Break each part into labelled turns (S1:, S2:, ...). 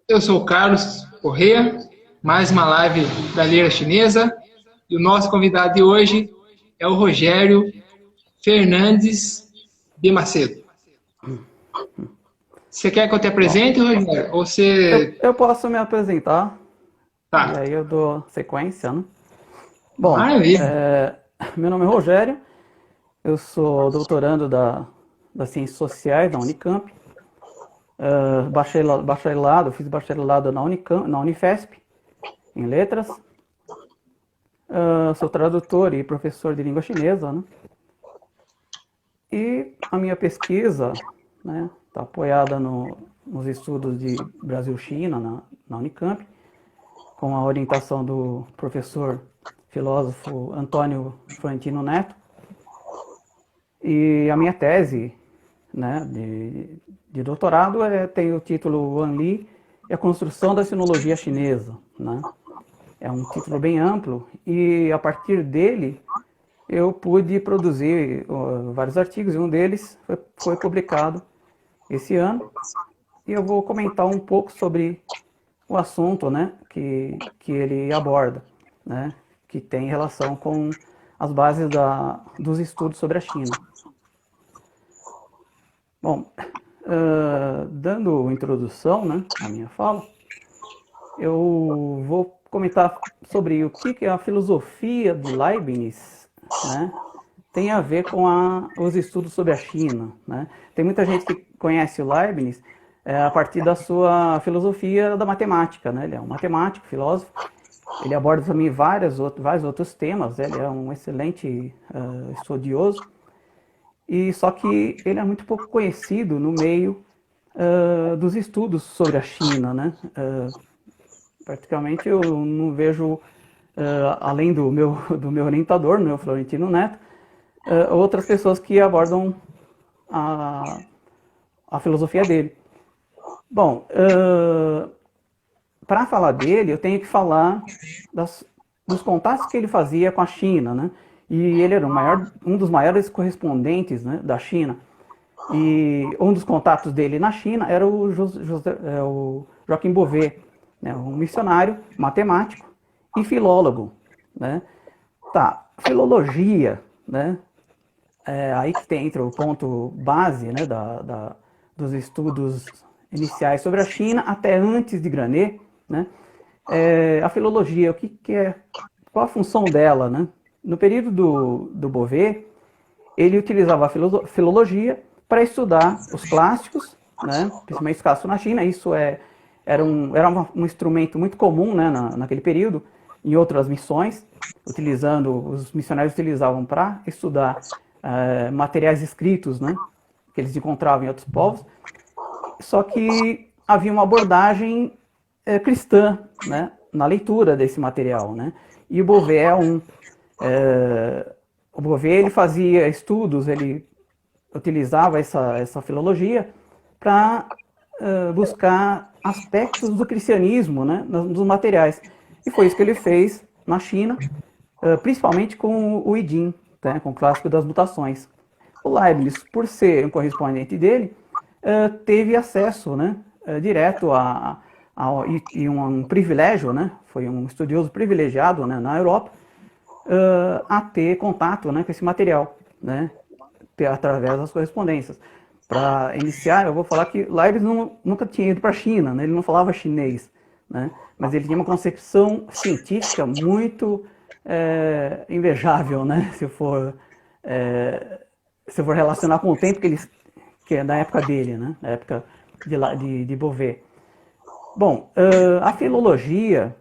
S1: Eu sou o Carlos Corrêa, mais uma live da Lira Chinesa, e o nosso convidado de hoje é o Rogério Fernandes de Macedo. Você quer que eu te
S2: Bom,
S1: apresente, Rogério? Ou
S2: eu,
S1: você...
S2: eu posso me apresentar e
S1: Tá,
S2: aí eu dou sequência, né? Bom,
S1: maravilha.
S2: meu nome é Rogério, eu sou doutorando das Ciências Sociais da Unicamp, bacharelado, fiz bacharelado na Unifesp, em Letras, sou tradutor e professor de língua chinesa, né? E a minha pesquisa, né, está apoiada nos estudos de Brasil-China na Unicamp, com a orientação do professor filósofo Antônio Florentino Neto. E a minha tese, né, de doutorado tem o título Wan Li e a construção da sinologia chinesa. Né? É um título bem amplo e a partir dele eu pude produzir vários artigos e um deles foi publicado esse ano. E eu vou comentar um pouco sobre o assunto, né, que ele aborda, né, que tem relação com as bases dos estudos sobre a China. Bom, dando introdução, né, à minha fala, eu vou comentar sobre o que a filosofia de Leibniz, né, tem a ver com os estudos sobre a China. Né? Tem muita gente que conhece o Leibniz a partir da sua filosofia da matemática. Né? Ele é um matemático, filósofo. Ele aborda também vários outros temas. Ele é um excelente estudioso. E só que ele é muito pouco conhecido no meio dos estudos sobre a China. Né? Praticamente eu não vejo, além do meu orientador, meu Florentino Neto, outras pessoas que abordam a, a filosofia dele. Bom, para falar dele, eu tenho que falar dos contatos que ele fazia com a China, né? E ele era um dos maiores correspondentes, né, da China. E um dos contatos dele na China era o Joaquim Bouvet, né, um missionário, matemático e filólogo. Né? Tá, filologia, né? Aí que entra o ponto base, né, dos estudos iniciais sobre a China, até antes de Granet. Né? A filologia, qual a função dela? Né? No período do Beauvais, ele utilizava a filologia para estudar os clássicos, né, principalmente os clássicos na China. Isso era um instrumento muito comum, né, naquele período, em outras missões, os missionários utilizavam para estudar materiais escritos, né, que eles encontravam em outros povos. Só que havia uma abordagem cristã, né, na leitura desse material. Né, e o Beauvais o Beauvais ele fazia estudos, ele utilizava essa filologia para buscar aspectos do cristianismo, né, nos materiais. E foi isso que ele fez na China, principalmente com o I Ching, né, com o clássico das mutações. O Leibniz, por ser um correspondente dele, teve acesso, né, direto e um privilégio, né, foi um estudioso privilegiado, né, na Europa, a ter contato, né, com esse material, né, através das correspondências. Para iniciar, eu vou falar que Leibniz nunca tinha ido para a China, né, ele não falava chinês, né, mas ele tinha uma concepção científica muito invejável, né, se eu for relacionar com o tempo que é da época dele, né, da época de Beauvais. Bom, a filologia,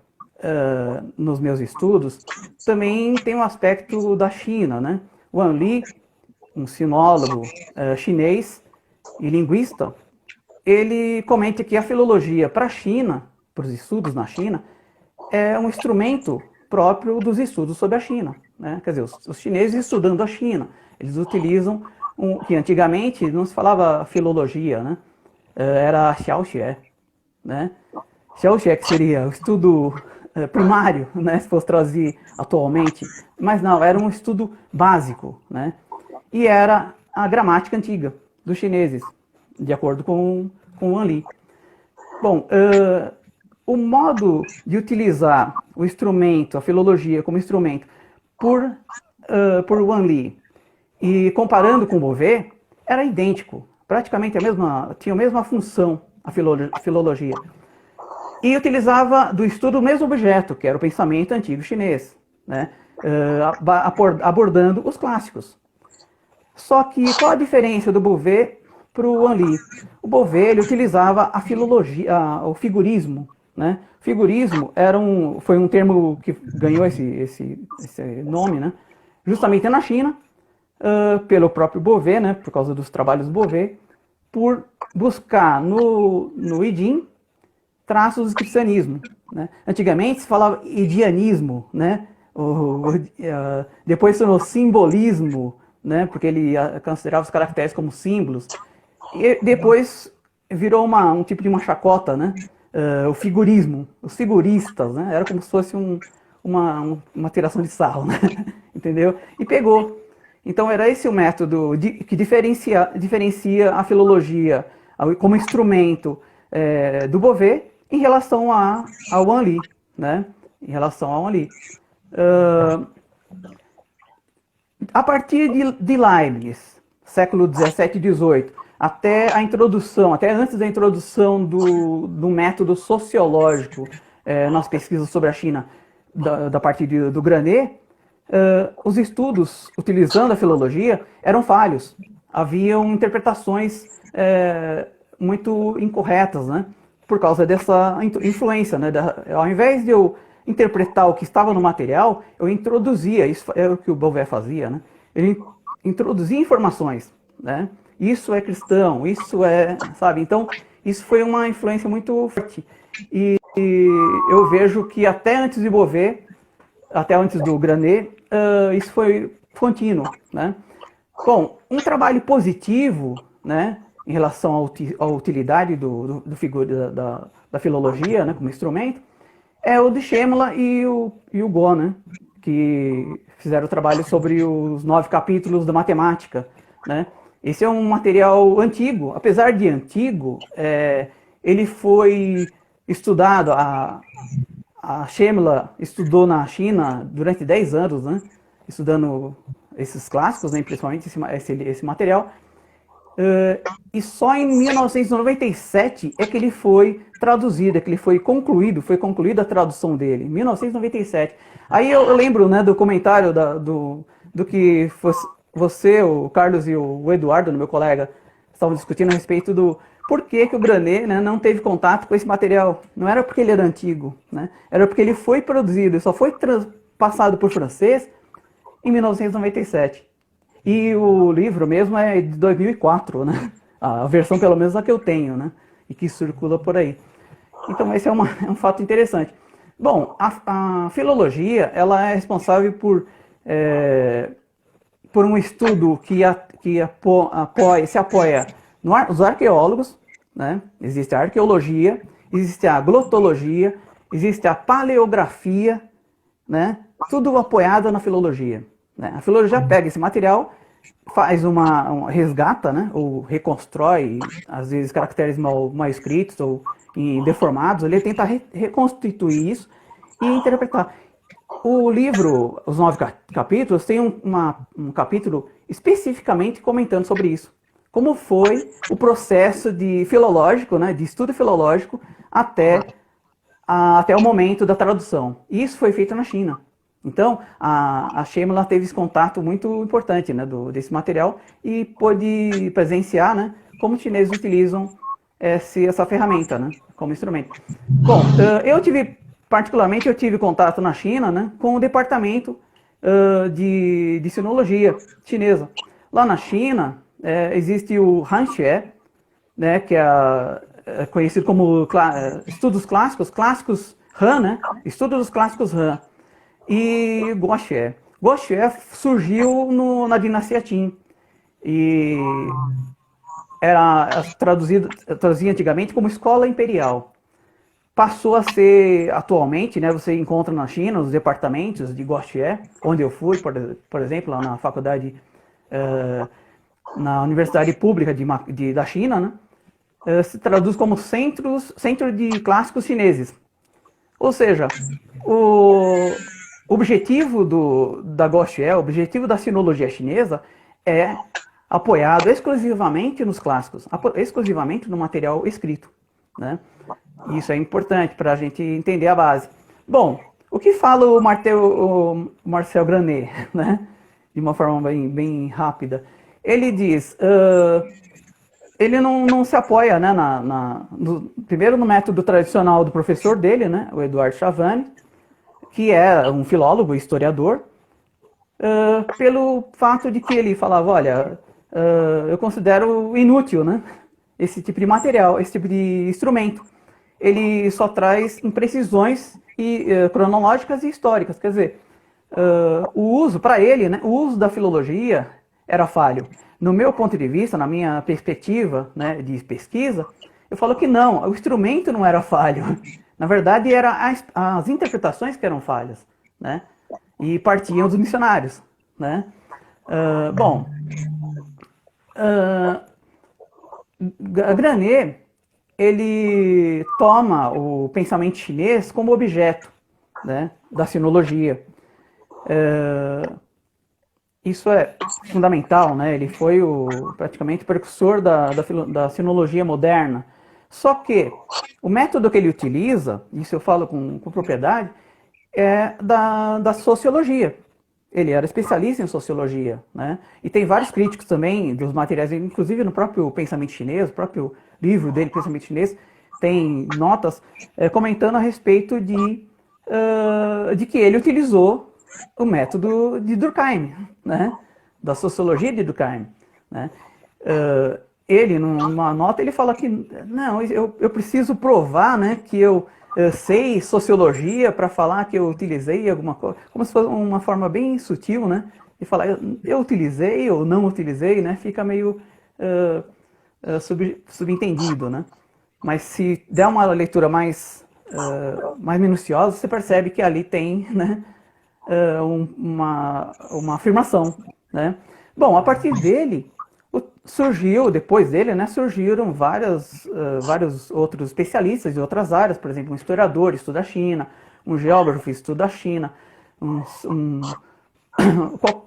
S2: nos meus estudos, também tem um aspecto da China. Né? Wan Li, um sinólogo chinês e linguista, ele comenta que a filologia para a China, para os estudos na China, é um instrumento próprio dos estudos sobre a China. Né? Quer dizer, os chineses estudando a China, eles utilizam que antigamente não se falava filologia, né? Era xiaoxue, né? Xiaoxue, que seria o estudo primário, né, se fosse traduzir atualmente, mas não, era um estudo básico, né? E era a gramática antiga dos chineses, de acordo com Wan Li. Bom, o modo de utilizar o instrumento, a filologia como instrumento, por Wan Li, e comparando com o Beauvais, era idêntico. Praticamente tinha a mesma função, a filologia. E utilizava do estudo o mesmo objeto, que era o pensamento antigo chinês, né? Abordando os clássicos. Só que qual a diferença do Beauvais para o Wan Li? O Beauvais ele utilizava a filologia, o figurismo, né? Figurismo foi um termo que ganhou esse nome, né? Justamente na China, pelo próprio Beauvais, né? Por causa dos trabalhos do Beauvais, por buscar no I Ching traços do cristianismo, né? Antigamente se falava idianismo, né? Depois se tornou simbolismo, né? Porque ele considerava os caracteres como símbolos. E depois virou um tipo de uma chacota, né? O figurismo, os figuristas, né? Era como se fosse uma tiração de sarro, né? Entendeu? E pegou. Então era esse o método que diferencia a filologia como instrumento do Beauvais em relação ao Wan Li, né? Em relação ao Wan Li. A partir de Leibniz, século 17 e 18, até antes da introdução do método sociológico nas pesquisas sobre a China, da parte do Granet, os estudos utilizando a filologia eram falhos. Haviam interpretações muito incorretas, né? Por causa dessa influência, né? Ao invés de eu interpretar o que estava no material, eu introduzia, isso é o que o Beauvais fazia, né? Ele introduzia informações, né? Isso é cristão, isso é, sabe? Então, isso foi uma influência muito forte. E eu vejo que até antes de Beauvais, até antes do Granet, isso foi contínuo, né? Bom, um trabalho positivo, né, em relação à utilidade da filologia, né, como instrumento, é o de Shemola e o Go, né, que fizeram o trabalho sobre os 9 capítulos da matemática, né? Esse é um material antigo, apesar de antigo, ele foi estudado, a Shemola estudou na China durante 10 anos, né, estudando esses clássicos, né, principalmente esse material. E só em 1997 é que ele foi traduzido, é que ele foi concluída a tradução dele, em 1997. Aí eu lembro, né, do comentário do que você, o Carlos e o Eduardo, meu colega, estavam discutindo a respeito do por que o Granet, né, não teve contato com esse material. Não era porque ele era antigo, né, era porque ele foi produzido, só foi passado por francês em 1997. E o livro mesmo é de 2004, né? A versão, pelo menos, a que eu tenho, né? E que circula por aí. Então, esse é um fato interessante. Bom, a filologia, ela é responsável por um estudo que se apoia nos arqueólogos, né? Existe a arqueologia, existe a glotologia, existe a paleografia, né? Tudo apoiado na filologia. A filologia pega esse material, faz resgata, né, ou reconstrói, às vezes, caracteres mal escritos ou deformados, ele tenta reconstituir isso e interpretar. O livro, os 9 capítulos, tem um capítulo especificamente comentando sobre isso. Como foi o processo filológico, né, de estudo filológico até o momento da tradução. Isso foi feito na China. Então, a Shemola teve esse contato muito importante, né, desse material e pôde presenciar, né, como os chineses utilizam essa ferramenta, né, como instrumento. Bom, particularmente, eu tive contato na China, né, com o departamento de sinologia chinesa. Lá na China, existe o Hanxue, né, que é conhecido como estudos clássicos Han, né, estudo dos clássicos Han. E Guoxue. Guoxue surgiu na dinastia Qin e era traduzia antigamente como escola imperial. Passou a ser, atualmente, né, você encontra na China os departamentos de Guoxue, onde eu fui, por exemplo, lá na faculdade, na Universidade Pública da China, né? se traduz como centro de clássicos chineses. Ou seja, o objetivo da Guoxue, o objetivo da sinologia chinesa é apoiado exclusivamente nos clássicos, exclusivamente no material escrito, né? Isso é importante para a gente entender a base. Bom, o que fala o Marcel Granet, né? De uma forma bem rápida? Ele diz, ele não se apoia, né, primeiro no método tradicional do professor dele, né, o Eduardo Chavane, que é um filólogo e historiador, pelo fato de que ele falava, olha, eu considero inútil, né, esse tipo de material, esse tipo de instrumento. Ele só traz imprecisões cronológicas e históricas. Quer dizer, o uso, para ele, né, o uso da filologia era falho. No meu ponto de vista, na minha perspectiva, né, de pesquisa, eu falo que não, o instrumento não era falho. Na verdade, eram as interpretações que eram falhas, né, e partiam dos missionários, né. Bom, Granet, ele toma o pensamento chinês como objeto, né, da sinologia. Isso é fundamental, né? Ele foi praticamente o precursor da sinologia moderna. Só que o método que ele utiliza, isso eu falo com propriedade, é da sociologia. Ele era especialista em sociologia, né? E tem vários críticos também dos materiais, inclusive no próprio Pensamento Chinês, o próprio livro dele, Pensamento Chinês, tem notas comentando a respeito de que ele utilizou o método de Durkheim, né? Da sociologia de Durkheim, né? Ele, numa nota, ele fala que não, eu preciso provar, né, que eu sei sociologia para falar que eu utilizei alguma coisa, como se fosse uma forma bem sutil, né? E falar eu utilizei ou não utilizei, né? Fica meio subentendido, né? Mas se der uma leitura mais minuciosa, você percebe que ali tem, né, uma afirmação, né? Bom, a partir dele depois dele, né, surgiram vários outros especialistas de outras áreas, por exemplo, um historiador estuda a China, um geógrafo estuda a China,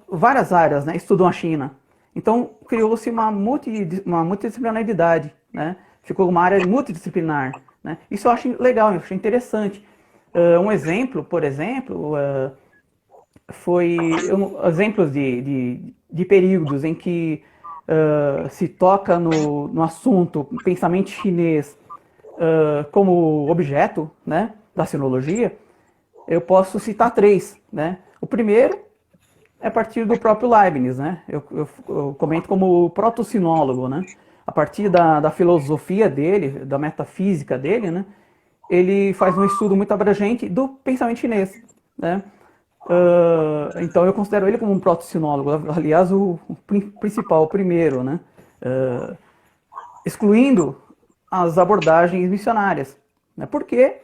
S2: várias áreas, né, estudam a China. Então criou-se uma multidisciplinaridade, né? Ficou uma área multidisciplinar, né? Isso eu acho legal, eu acho interessante. Um exemplo, por exemplo, foi exemplos de períodos em que se toca no assunto pensamento chinês como objeto, né, da sinologia. Eu posso citar 3, né? O primeiro é a partir do próprio Leibniz, né? Eu comento como proto-sinólogo, né? A partir da filosofia dele, da metafísica dele, né? Ele faz um estudo muito abrangente do pensamento chinês, né? Então eu considero ele como um proto-sinólogo, aliás, o principal, o primeiro, né? Excluindo as abordagens missionárias, né? Por quê?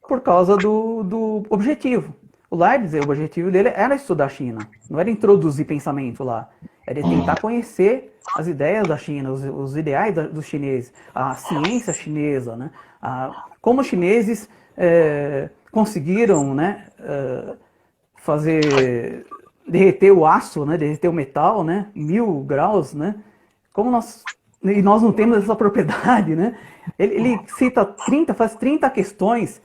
S2: Por causa do objetivo. O Leibniz, o objetivo dele era estudar a China, não era introduzir pensamento lá, era tentar conhecer as ideias da China, os ideais dos chineses, a ciência chinesa, né? Como os chineses conseguiram, né, derreter o aço, né, derreter o metal, né, 1000 graus, né? Como nós não temos essa propriedade, né? Ele cita faz 30 questões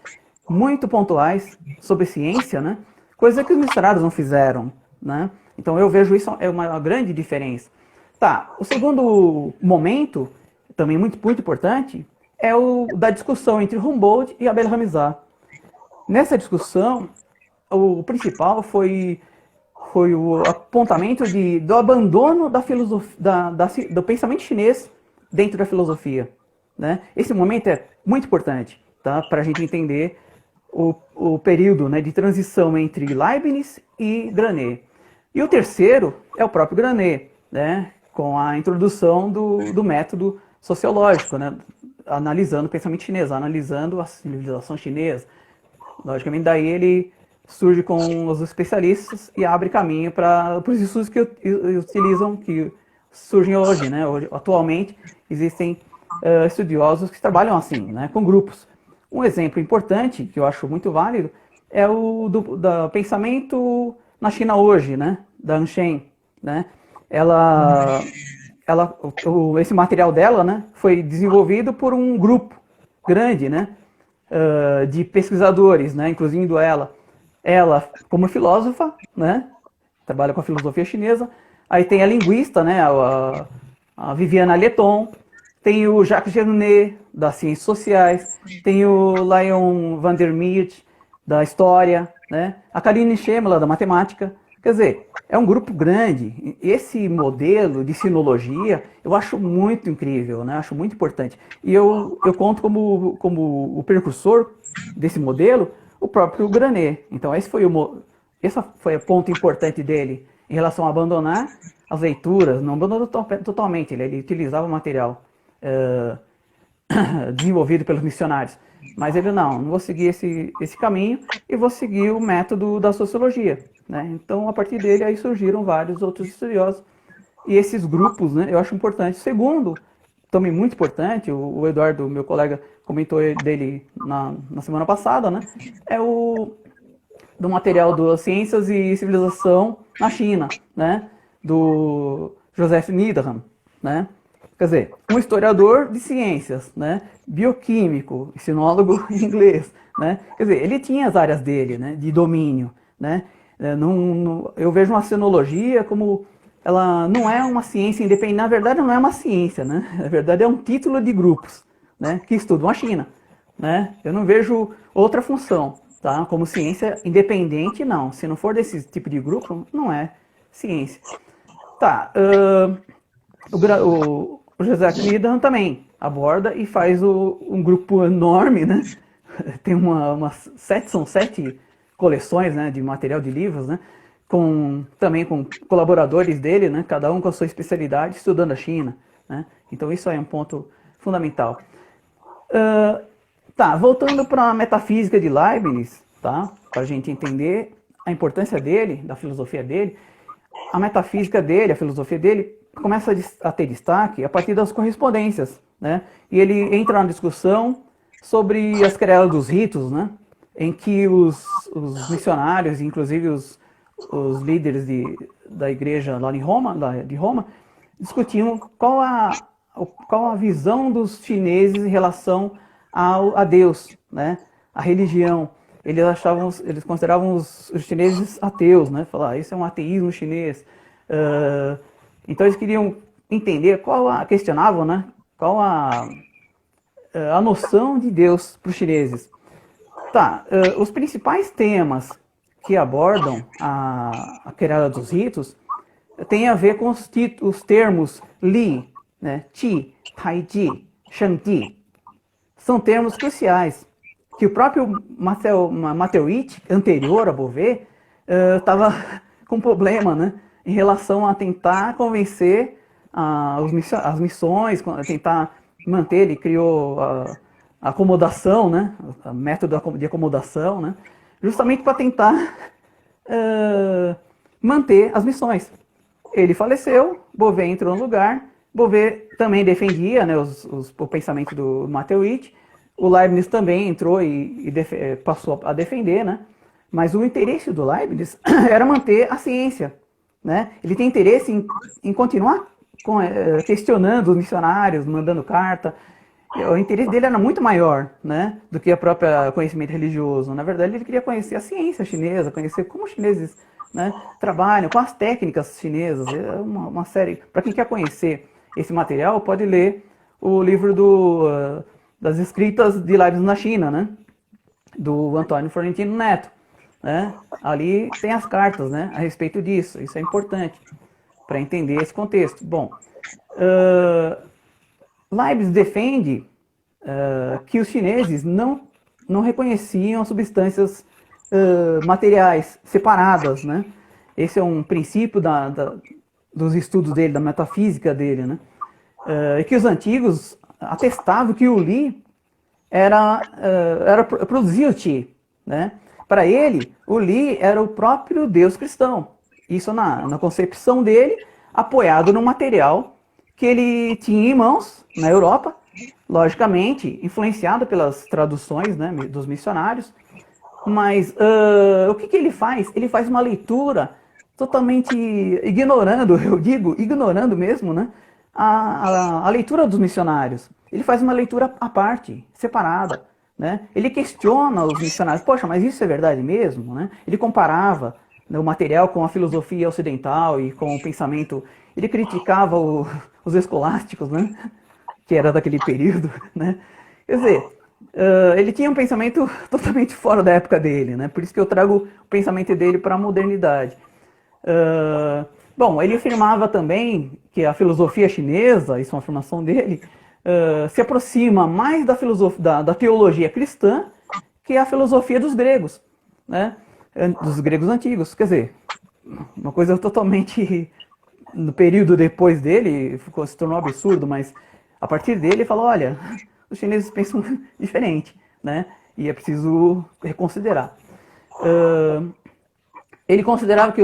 S2: muito pontuais sobre ciência, né? Coisa que os missionários não fizeram, né? Então eu vejo isso é uma grande diferença. Tá, o segundo momento, também muito, muito importante, é o da discussão entre Humboldt e Abel Hamizar. Nessa discussão, o principal foi o apontamento do abandono da filosofia, do pensamento chinês dentro da filosofia, né? Esse momento é muito importante, tá? Para a gente entender o período, né, de transição entre Leibniz e Granet. E o terceiro é o próprio Granet, né, com a introdução do método sociológico, né, analisando o pensamento chinês, analisando a civilização chinesa. Logicamente, daí ele surge com os especialistas e abre caminho para os estudos que surgem hoje, né? Atualmente existem estudiosos que trabalham assim, né, com grupos. Um exemplo importante, que eu acho muito válido, é o do pensamento na China hoje, né, da Anshen, né? Esse material dela, né, foi desenvolvido por um grupo grande, né, de pesquisadores, né, incluindo ela como filósofa, né, trabalha com a filosofia chinesa. Aí tem a linguista, né, a Viviane Letton, tem o Jacques Genet, das ciências sociais, tem o Leon van der Meert, da história, né, a Karine Schemela, da matemática. Quer dizer, é um grupo grande. Esse modelo de sinologia eu acho muito incrível, né? Acho muito importante. E eu conto como o precursor desse modelo o próprio Granet. Então esse foi o ponto importante dele em relação a abandonar as leituras. Não abandonou totalmente, ele utilizava o material desenvolvido pelos missionários. Mas ele não vou seguir esse caminho e vou seguir o método da sociologia, né? Então, a partir dele, aí surgiram vários outros estudiosos. E esses grupos, né, eu acho importante. Segundo, também muito importante, o Eduardo, meu colega, comentou dele na semana passada, né? É do material do Ciências e Civilização na China, né? Do Joseph Needham, né? Quer dizer, um historiador de ciências, né? Bioquímico, sinólogo em inglês, né? Quer dizer, ele tinha as áreas dele, né? De domínio, né? Eu vejo uma sinologia como ela não é uma ciência independente. Na verdade, não é uma ciência, né? Na verdade, é um título de grupos, né? Que estudam a China, né? Eu não vejo outra função, tá? Como ciência independente, não. Se não for desse tipo de grupo, não é ciência. Tá. O José Needham também aborda e faz um grupo enorme, né? Tem são 7 coleções, né, de material de livros, né? Também com colaboradores dele, né? Cada um com a sua especialidade, estudando a China, né? Então isso aí é um ponto fundamental. Voltando para a metafísica de Leibniz, tá? Para a gente entender a importância dele, da filosofia dele. A metafísica dele, a filosofia dele, começa a ter destaque a partir das correspondências, né? E ele entra na discussão sobre as querelas dos ritos, né? Em que os missionários, inclusive os líderes da igreja lá de Roma, discutiam qual a visão dos chineses em relação a Deus, né? A religião. Eles consideravam os chineses ateus, né? Falar, isso é um ateísmo chinês. Então eles queriam entender questionavam, né? Qual a noção de Deus para os chineses. Os principais temas que abordam a querela dos ritos têm a ver com os termos Li, né? Qi, Taiji, Shangji. São termos cruciais que o próprio Mateucci, anterior a Beauvais, estava com problema, né? Em relação a tentar convencer as missões, tentar manter. Ele criou a acomodação, né? O método de acomodação, né? Justamente para tentar manter as missões. Ele faleceu, Beauvais entrou no lugar. Beauvais também defendia, né, o pensamento do Mateucci. O Leibniz também entrou e passou a defender, né? Mas o interesse do Leibniz era manter a ciência, né? Ele tem interesse em continuar questionando os missionários, mandando carta. O interesse dele era muito maior, né, do que o próprio conhecimento religioso. Na verdade, ele queria conhecer a ciência chinesa, conhecer como os chineses, né, trabalham, com as técnicas chinesas. É uma série. Para quem quer conhecer esse material, pode ler o livro das escritas de Leibniz na China, né, do Antônio Florentino Neto. Né? Ali tem as cartas, né, a respeito disso. Isso é importante para entender esse contexto. Bom, Leibniz defende que os chineses não reconheciam as substâncias materiais separadas, né? Esse é um princípio dos estudos dele, da metafísica dele, né? E que os antigos atestavam que o Li produzia o Qi, né? Para ele, o Li era o próprio Deus cristão. Isso na concepção dele, apoiado no material que ele tinha em mãos, na Europa, logicamente, influenciado pelas traduções, né, dos missionários, mas o que ele faz? Ele faz uma leitura totalmente ignorando, eu digo, ignorando mesmo, né, a leitura dos missionários. Ele faz uma leitura à parte, separada, né? Ele questiona os missionários. Poxa, mas isso é verdade mesmo? Né? Ele comparava, né, o material com a filosofia ocidental e com o pensamento. Ele criticava os escolásticos, né? Que era daquele período. Né? Quer dizer, ele tinha um pensamento totalmente fora da época dele. Né? Por isso que eu trago o pensamento dele para a modernidade. Bom, ele afirmava também que a filosofia chinesa, isso é uma afirmação dele, se aproxima mais da teologia cristã que a filosofia dos gregos, né? Dos gregos antigos. Quer dizer, uma coisa totalmente, no período depois dele, se tornou absurdo, mas a partir dele ele falou, olha, os chineses pensam diferente, né? E é preciso reconsiderar. Ele considerava que,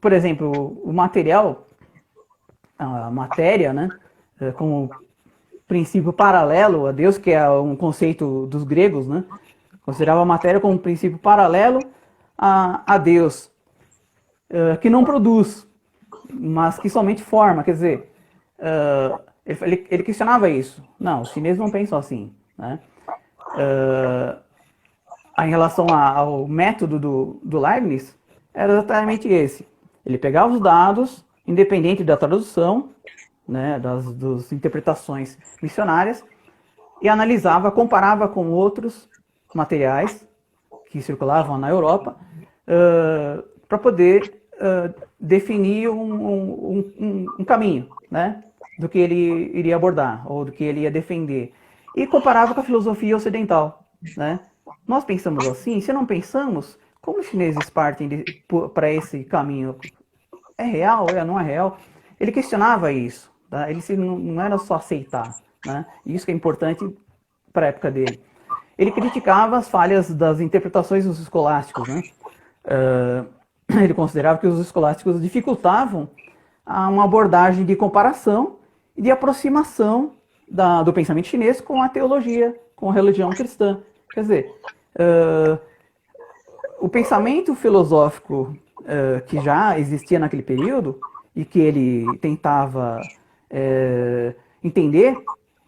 S2: por exemplo, o material, a matéria, né, como princípio paralelo a Deus, que é um conceito dos gregos, né? Considerava a matéria como um princípio paralelo a Deus, que não produz, mas que somente forma. Quer dizer, ele questionava isso. Não, os chineses não pensam assim, né? Em relação ao método do Leibniz, era exatamente esse. Ele pegava os dados, independente da tradução, né, das interpretações missionárias, e analisava, comparava com outros materiais que circulavam na Europa, para poder definir um caminho, né, do que ele iria abordar, ou do que ele ia defender. E comparava com a filosofia ocidental. Né? Nós pensamos assim, se não pensamos, como os chineses partem para esse caminho? É real? Não é real? Ele questionava isso. Tá? Ele não era só aceitar. Né? Isso que é importante para a época dele. Ele criticava as falhas das interpretações dos escolásticos. Né? Ele considerava que os escolásticos dificultavam uma abordagem de comparação e de aproximação do pensamento chinês com a teologia, com a religião cristã. Quer dizer, o pensamento filosófico que já existia naquele período e que ele tentava entender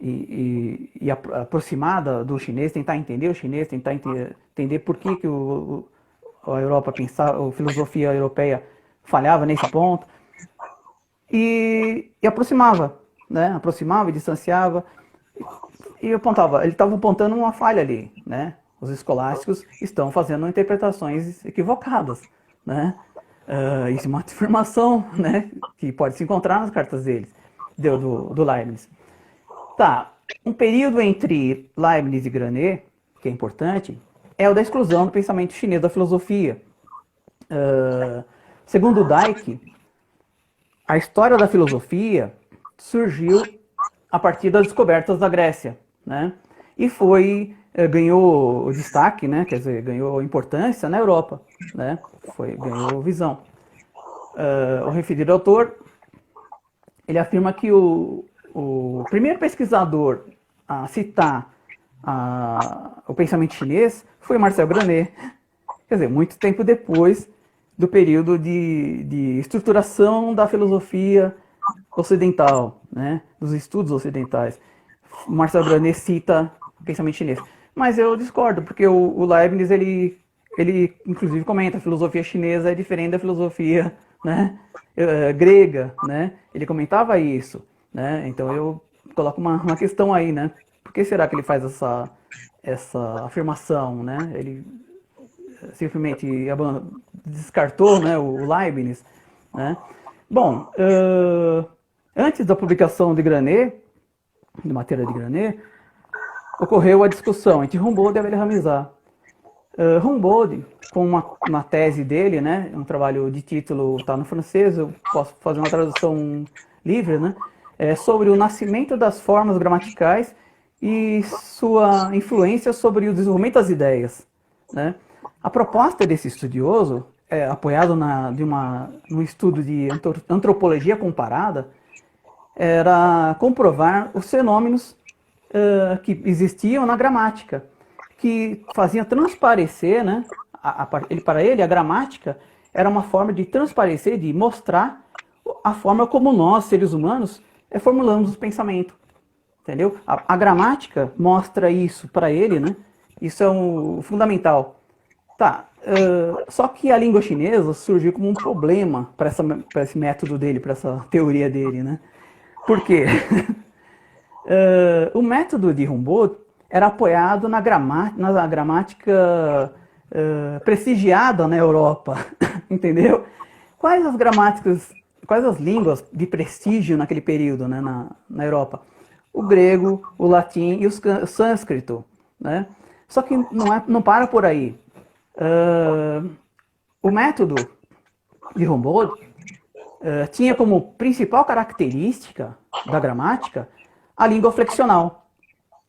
S2: e aproximar do chinês, tentar entender o chinês, tentar entender por que a Europa pensava, a filosofia europeia falhava nesse ponto, e aproximava, né? Aproximava e distanciava, e apontava, ele estava apontando uma falha ali, né? Os escolásticos estão fazendo interpretações equivocadas, né? Isso é uma afirmação, né, que pode se encontrar nas cartas deles, do Leibniz. Tá, um período entre Leibniz e Granet, que é importante, é o da exclusão do pensamento chinês da filosofia. Segundo Dike, a história da filosofia surgiu a partir das descobertas da Grécia, né? E ganhou destaque, né? Quer dizer, ganhou importância na Europa, né? Ganhou visão. O referido autor, ele afirma que o primeiro pesquisador a citar o pensamento chinês foi Marcel Granet, quer dizer, muito tempo depois do período de estruturação da filosofia ocidental, né? Dos estudos ocidentais. Marcel Granet cita o pensamento chinês. Mas eu discordo, porque o Leibniz, ele inclusive comenta, a filosofia chinesa é diferente da filosofia, né, grega, né? Ele comentava isso, né? Então eu coloco uma questão aí, né? Por que será que ele faz essa afirmação, né? Ele simplesmente descartou, né, o Leibniz, né? Bom, antes da publicação de Granet, de matéria de Granet, ocorreu a discussão entre Humboldt e Avelhamizar. Humboldt, com uma tese dele, né, um trabalho de título, está no francês, eu posso fazer uma tradução livre, né, sobre o nascimento das formas gramaticais e sua influência sobre o desenvolvimento das ideias. Né. A proposta desse estudioso, apoiado num estudo de antropologia comparada, era comprovar os fenômenos que existiam na gramática, que faziam transparecer, né? Para ele, a gramática era uma forma de transparecer, de mostrar a forma como nós, seres humanos, formulamos os pensamentos. Entendeu? A gramática mostra isso para ele, né? Isso é fundamental. Tá, só que a língua chinesa surgiu como um problema para esse método dele, para essa teoria dele, né? Por quê? O método de Humboldt era apoiado na gramática prestigiada na Europa, entendeu? Quais as línguas de prestígio naquele período, né, na Europa? O grego, o latim e o sânscrito, né? Só que não para por aí. O método de Humboldt tinha como principal característica da gramática a língua flexional.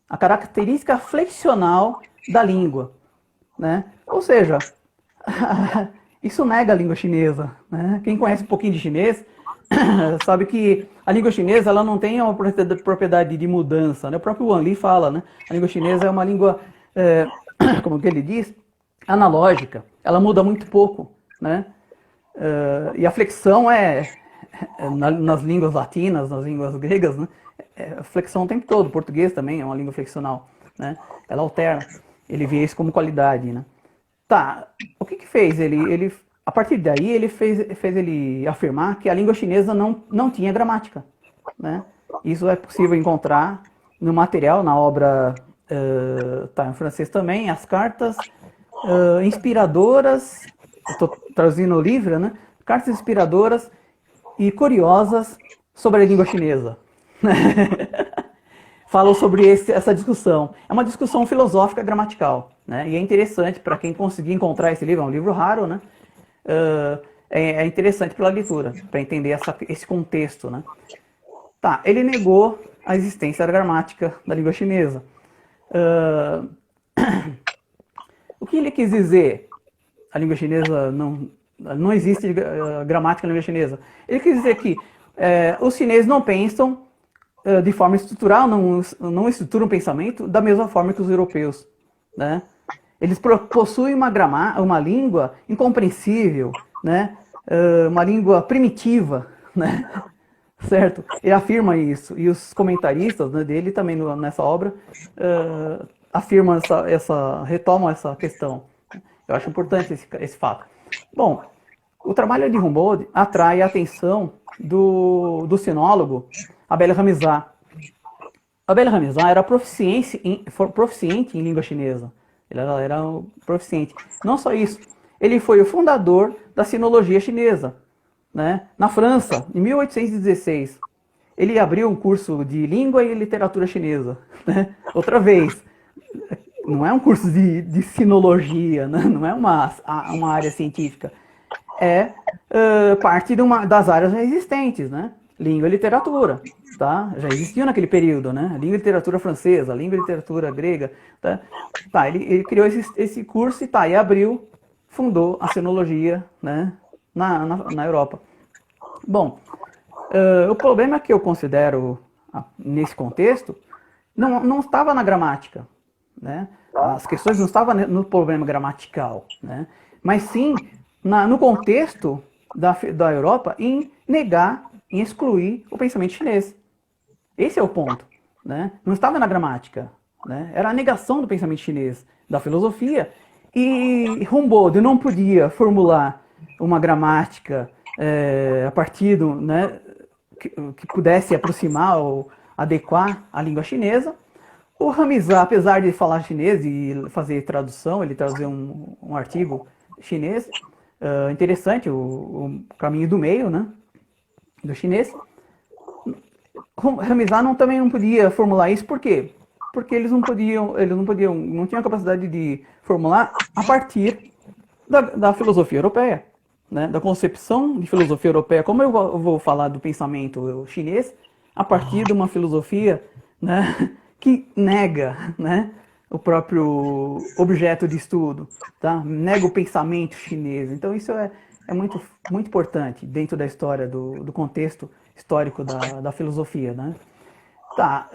S2: A característica flexional da língua, né? Ou seja, isso nega a língua chinesa, né? Quem conhece um pouquinho de chinês sabe que a língua chinesa ela não tem uma propriedade de mudança, né? O próprio Wang Li fala, né? A língua chinesa é uma língua, como que ele diz, analógica. Ela muda muito pouco, né? E a flexão nas línguas latinas, nas línguas gregas, né? Flexão o tempo todo. O português também é uma língua flexional, né? Ela alterna. Ele vê isso como qualidade, né? Tá, o que fez? A partir daí, ele fez ele afirmar que a língua chinesa não tinha gramática, né? Isso é possível encontrar no material, na obra, tá em francês também, as cartas inspiradoras, estou traduzindo o livro, né? Cartas inspiradoras e curiosas sobre a língua chinesa. Falam sobre essa discussão. É uma discussão filosófica gramatical, né? E é interessante para quem conseguir encontrar esse livro, é um livro raro, né? É interessante pela leitura, para entender esse contexto, né? Tá, ele negou a existência da gramática da língua chinesa. O que ele quis dizer? A língua chinesa não existe gramática na língua chinesa. Ele quis dizer que os chineses não pensam de forma estrutural, não estruturam o pensamento da mesma forma que os europeus, né? Eles possuem uma língua incompreensível, né? Uma língua primitiva, né? Certo? Ele afirma isso. E os comentaristas, né, dele também nessa obra afirmam retomam essa questão. Eu acho importante esse fato. Bom, o trabalho de Humboldt atrai a atenção do sinólogo Abel Ramizat. Abel Ramizat era proficiente em língua chinesa. Ele era proficiente. Não só isso, ele foi o fundador da sinologia chinesa, né? Na França, em 1816. Ele abriu um curso de língua e literatura chinesa, né? Outra vez, não é um curso de sinologia, né? Não é uma área científica. É parte das áreas já existentes, né? Língua e literatura, tá? Já existiam naquele período, né? Língua e literatura francesa, língua e literatura grega, tá? Tá, ele criou esse curso e abriu, fundou a sinologia, né? Na Europa. Bom, o problema que eu considero nesse contexto não estava na gramática, né? As questões não estavam no problema gramatical, né? Mas sim no contexto da Europa em negar, em excluir o pensamento chinês. Esse é o ponto, né? Não estava na gramática, né? Era a negação do pensamento chinês, da filosofia, e Humboldt não podia formular uma gramática a partir né, que pudesse aproximar ou adequar a língua chinesa. O Ramizat, apesar de falar chinês e fazer tradução, ele traduziu um artigo chinês, interessante, o caminho do meio, né, do chinês. Ramizat também não podia formular isso, por quê? Porque eles não tinham a capacidade de formular a partir da filosofia europeia, né, da concepção de filosofia europeia. Como eu vou falar do pensamento chinês a partir de uma filosofia, né, que nega, né, o próprio objeto de estudo, tá? Nega o pensamento chinês. Então isso é muito, muito importante dentro da história, do contexto histórico da filosofia, né? Tá,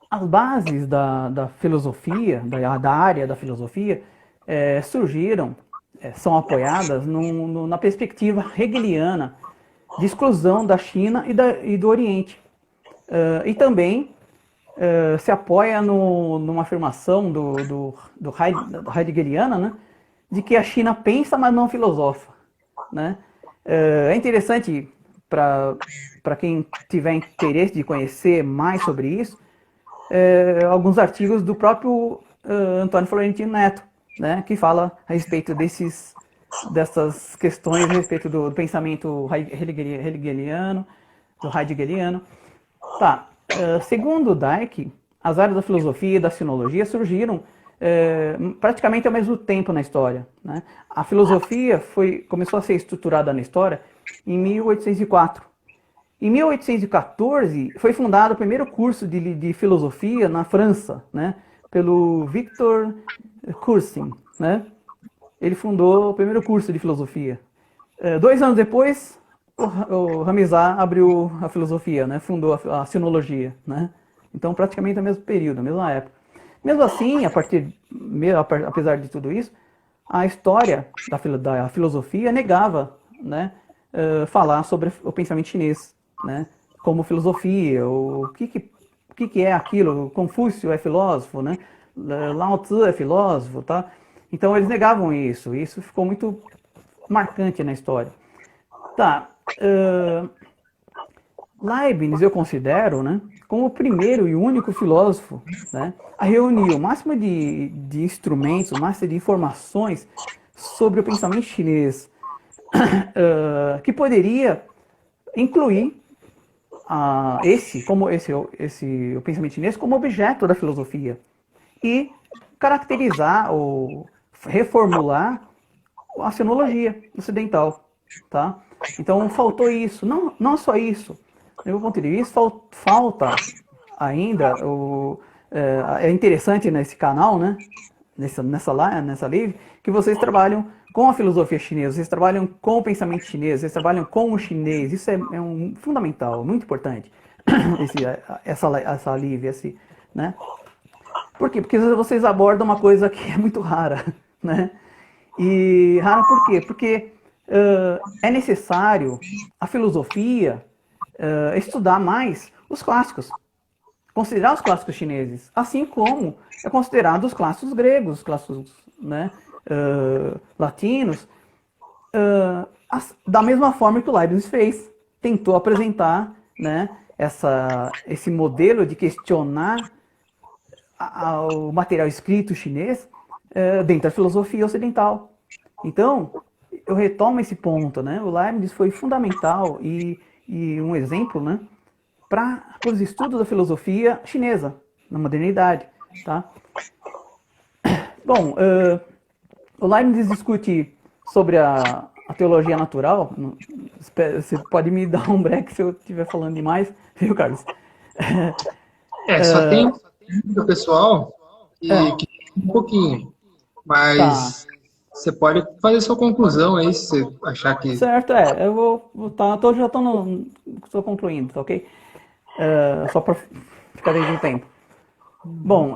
S2: as bases da filosofia, da área da filosofia, surgiram, são apoiadas na perspectiva hegeliana de exclusão da China e do Oriente. E também se apoia numa afirmação do heideggeriana, né, de que a China pensa, mas não filosofa. Né? É interessante para quem tiver interesse de conhecer mais sobre isso, alguns artigos do próprio Antônio Florentino Neto, né, que fala a respeito dessas questões, a respeito do pensamento heideggeriano, do heideggeriano. Tá. Segundo Dike, as áreas da filosofia e da sinologia surgiram praticamente ao mesmo tempo na história. Né? A filosofia começou a ser estruturada na história em 1804. Em 1814 foi fundado o primeiro curso de filosofia na França, né? Pelo Victor Cousin. Né? Ele fundou o primeiro curso de filosofia. 2 anos depois, o Ramizar abriu a filosofia, né? Fundou a sinologia. Né? Então, praticamente no mesmo período, na mesma época. Mesmo assim, apesar de tudo isso, a história da filosofia negava, né, falar sobre o pensamento chinês, né, como filosofia, o que é aquilo, Confúcio é filósofo, né, Lao Tzu é filósofo, tá? Então eles negavam isso, e isso ficou muito marcante na história. Tá, Leibniz eu considero, né, como o primeiro e único filósofo, né, a reunir o máximo de instrumentos, o máximo de informações sobre o pensamento chinês, que poderia incluir o pensamento chinês como objeto da filosofia e caracterizar ou reformular a sinologia ocidental, tá? Então faltou isso, não só isso. Do meu ponto de vista, falta ainda é interessante nesse canal, né? Nessa live, que vocês trabalham com a filosofia chinesa, vocês trabalham com o pensamento chinês, vocês trabalham com o chinês. Isso é fundamental, muito importante. Essa live, né? Por quê? Porque vocês abordam uma coisa que é muito rara, né? E rara por quê? Porque é necessário a filosofia estudar mais os clássicos, considerar os clássicos chineses, assim como é considerado os clássicos gregos, os clássicos, né, latinos, da mesma forma que o Leibniz fez, tentou apresentar, né, esse modelo de questionar o material escrito chinês dentro da filosofia ocidental. Então, eu retomo esse ponto, né? O Leibniz foi fundamental e um exemplo, né, para os estudos da filosofia chinesa na modernidade, tá? Bom, o Leibniz discute sobre a teologia natural. Você pode me dar um break se eu estiver falando demais, viu, Carlos?
S1: Só tem o pessoal que um pouquinho, mas tá. Você pode fazer sua conclusão aí, se você achar que...
S2: Certo, eu já estou concluindo, tá ok? Só para ficar dentro do tempo. Bom,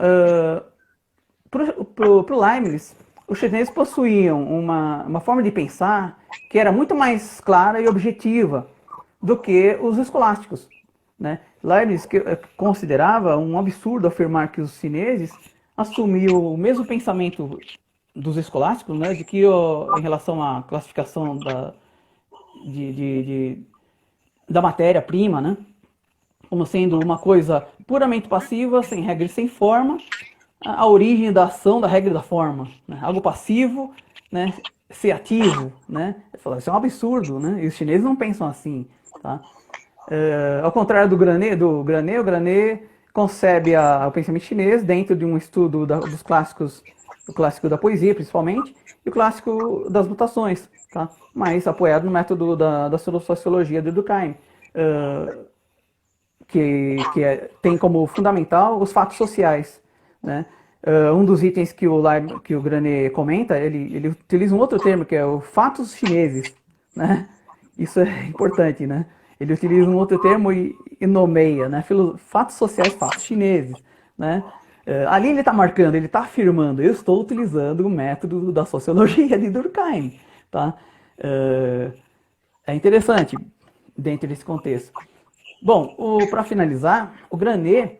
S2: para o Leibniz, os chineses possuíam uma forma de pensar que era muito mais clara e objetiva do que os escolásticos. Né? Leibniz considerava um absurdo afirmar que os chineses assumiam o mesmo pensamento dos escolásticos, né, de que em relação à classificação da matéria-prima, né, como sendo uma coisa puramente passiva, sem regra e sem forma, a origem da ação da regra e da forma, né, algo passivo, né, ser ativo, né, isso é um absurdo, né, e os chineses não pensam assim, tá? Ao contrário do Granet, o Granet concebe o pensamento chinês dentro de um estudo dos clássicos, o clássico da poesia, principalmente, e o clássico das mutações, tá? Mas apoiado no método da sociologia do Durkheim, que tem como fundamental os fatos sociais, né? Um dos itens que o Granet comenta, ele utiliza um outro termo, que é o fatos chineses, né? Isso é importante, né? Ele utiliza um outro termo e nomeia, né? Fatos sociais, fatos chineses. né? Ali ele está marcando, ele está afirmando, eu estou utilizando o método da sociologia de Durkheim, tá? É interessante dentro desse contexto. Bom, para finalizar, o Granet,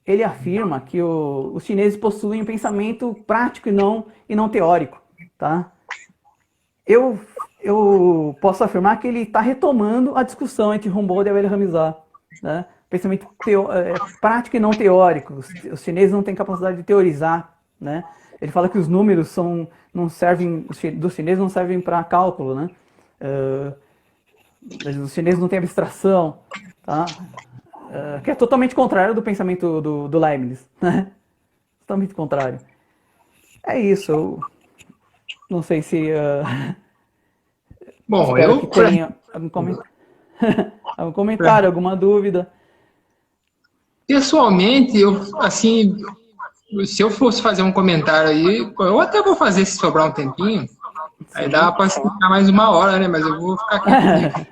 S2: ele afirma que os chineses possuem um pensamento prático e não teórico, tá? Eu posso afirmar que ele está retomando a discussão entre Humboldt e Abel Hamizat, né? Pensamento prático e não teórico. Os chineses não têm capacidade de teorizar, né? Ele fala que os números não servem, dos chineses não servem para cálculo, né? Os chineses não têm abstração, tá? Que é totalmente contrário do pensamento do Leibniz, né? Totalmente contrário. É isso. Eu não sei se...
S1: Bom,
S2: espero que tenha algum comentário, alguma dúvida.
S1: Pessoalmente, assim, se eu fosse fazer um comentário aí, eu até vou fazer se sobrar um tempinho. Aí dá para ficar mais 1 hora, né? Mas eu vou ficar aqui.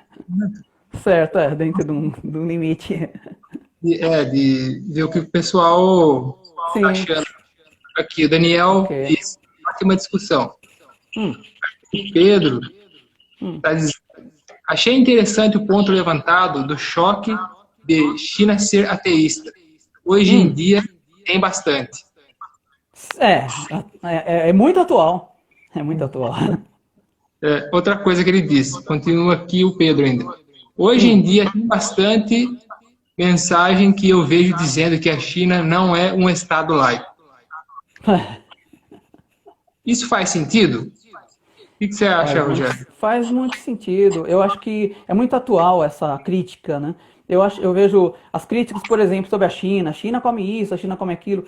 S2: Certo, dentro de um limite.
S1: De ver o que o pessoal está achando. Aqui, o Daniel disse, aqui uma discussão. O Pedro está dizendo, achei interessante o ponto levantado do choque de China ser ateísta. Hoje em dia tem bastante.
S2: É muito atual. É muito atual.
S1: Outra coisa que ele disse, continua aqui o Pedro ainda. Hoje em dia tem bastante mensagem que eu vejo dizendo que a China não é um Estado laico. Isso faz sentido? O que você acha, Rogério?
S2: Faz muito sentido. Eu acho que é muito atual essa crítica, né? Eu vejo as críticas, por exemplo, sobre a China come isso, a China come aquilo.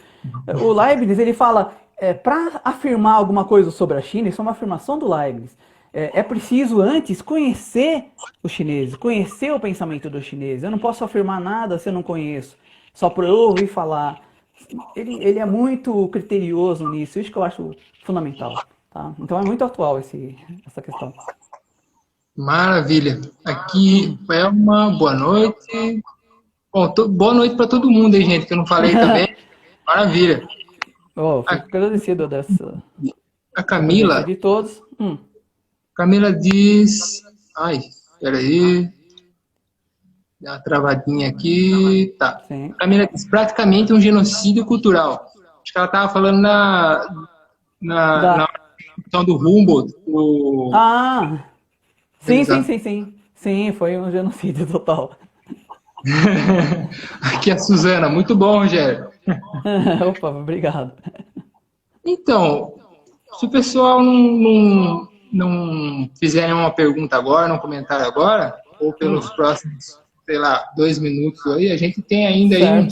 S2: O Leibniz, ele fala, para afirmar alguma coisa sobre a China, isso é uma afirmação do Leibniz, é preciso antes conhecer os chineses, conhecer o pensamento dos chineses. Eu não posso afirmar nada se eu não conheço, só por eu ouvir falar. Ele é muito criterioso nisso, isso que eu acho fundamental. Tá? Então é muito atual essa questão.
S1: Maravilha. Aqui é uma boa noite. Bom, boa noite para todo mundo aí, gente, que eu não falei também. Maravilha.
S2: Fico agradecido dessa.
S1: A Camila.
S2: De todos.
S1: Camila diz. Ai, peraí. Dá uma travadinha aqui. Tá.
S2: Sim.
S1: Camila diz: praticamente um genocídio cultural. Acho que ela estava falando na questão do Humboldt.
S2: Sim. Sim, foi um genocídio total.
S1: Aqui é a Suzana. Muito bom, Rogério.
S2: Opa, obrigado.
S1: Então, se o pessoal não fizer nenhuma pergunta agora, um comentário agora, ou pelos próximos, sei lá, 2 minutos aí, a gente tem ainda aí